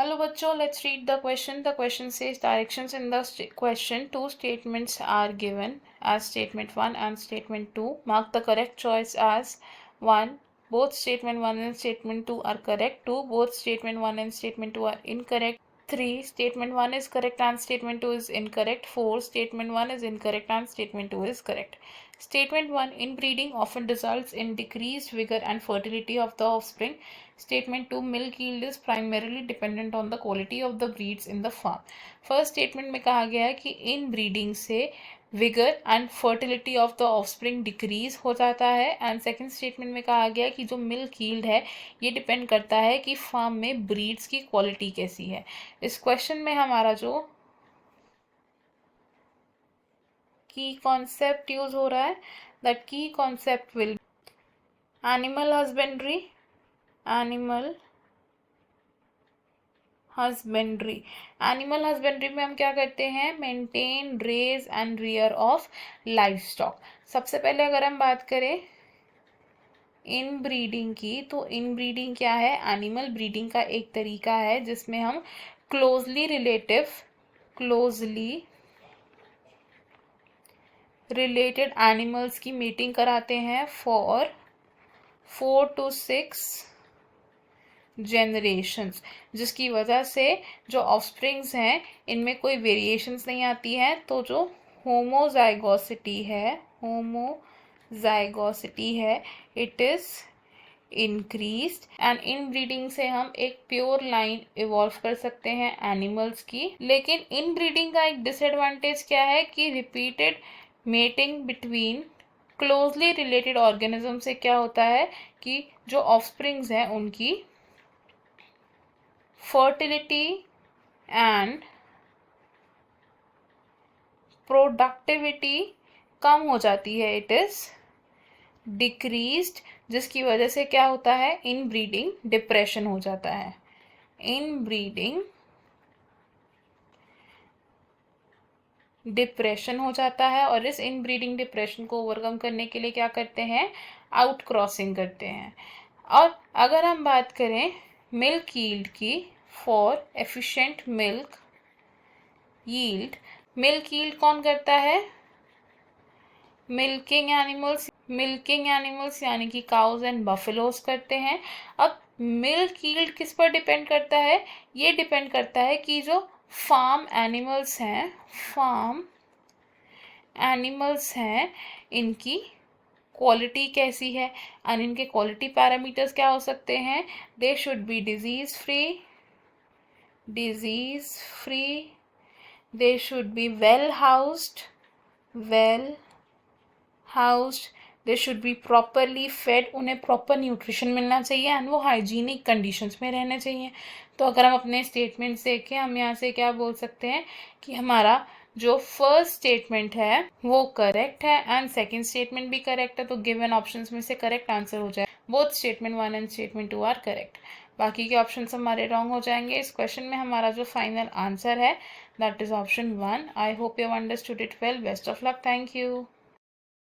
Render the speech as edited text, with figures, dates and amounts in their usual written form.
Hello bachcho, let's read the question. The question says directions in the question. Two statements are given as statement 1 and statement 2. Mark the correct choice as 1. Both statement 1 and statement 2 are correct. 2. Both statement 1 and statement 2 are incorrect. 3. Statement 1 is correct and statement 2 is incorrect. 4. Statement 1 is incorrect and statement 2 is correct. Statement 1. Inbreeding often results in decreased vigor and fertility of the offspring. Statement 2. Milk yield is primarily dependent on the quality of the breeds in the farm. First statement में कहा गया है कि इन breeding से vigour and fertility of the offspring decrease हो जाता है and second statement में कहा गया है कि जो मिल्क यील्ड है ये डिपेंड करता है कि फार्म में ब्रीड्स की क्वालिटी कैसी है। इस क्वेश्चन में हमारा जो की कॉन्सेप्ट यूज हो रहा है दैट की concept will animal husbandry animal husbandry में हम क्या करते हैं, maintain, raise and rear of livestock. सबसे पहले अगर हम बात करें इन ब्रीडिंग की, तो इन ब्रीडिंग क्या है, एनिमल ब्रीडिंग का एक तरीका है जिसमें हम क्लोजली रिलेटेड एनिमल्स की मीटिंग कराते हैं फॉर 4 to 6 जनरेशन्स, जिसकी वजह से जो ऑफस्प्रिंग्स हैं इनमें कोई वेरिएशंस नहीं आती हैं। तो जो होमोजाइगोसिटी है it is increased and in breeding से हम एक प्योर लाइन इवॉल्व कर सकते हैं एनिमल्स की। लेकिन इन ब्रीडिंग का एक डिसएडवांटेज क्या है कि repeated mating between closely related organism से क्या होता है कि जो ऑफस्प्रिंग्स हैं उनकी फर्टिलिटी एंड प्रोडक्टिविटी कम हो जाती है, इट इज़ डिक्रीज्ड, जिसकी वजह से क्या होता है, इन ब्रीडिंग डिप्रेशन हो जाता है। इन ब्रीडिंग डिप्रेशन हो जाता है और इस इन ब्रीडिंग डिप्रेशन को ओवरकम करने के लिए क्या करते हैं, आउट क्रॉसिंग करते हैं। और अगर हम बात करें मिल्क यील्ड की, फॉर एफिशिएंट मिल्क यील्ड कौन करता है, मिल्किंग एनिमल्स यानी कि काउज एंड बफेलोज करते हैं। अब मिल्क यील्ड किस पर डिपेंड करता है, ये डिपेंड करता है कि जो फार्म एनिमल्स हैं इनकी क्वालिटी कैसी है एंड इनके क्वालिटी पैरामीटर्स क्या हो सकते हैं, they should be disease free, they should be well housed, they should be properly fed, उन्हें प्रॉपर न्यूट्रिशन मिलना चाहिए एंड वो हाइजीनिक कंडीशंस में रहने चाहिए। तो अगर हम अपने स्टेटमेंट से देखें, हम यहाँ से क्या बोल सकते हैं कि हमारा जो फर्स्ट स्टेटमेंट है वो करेक्ट है एंड सेकंड स्टेटमेंट भी करेक्ट है। तो गिवन ऑप्शंस में से करेक्ट आंसर हो जाए, both statement 1 and statement 2 are correct. बाकी के ऑप्शंस हमारे रॉन्ग हो जाएंगे। इस क्वेश्चन में हमारा जो फाइनल आंसर है that is option 1। I hope you understood it well. Best of luck. Thank you.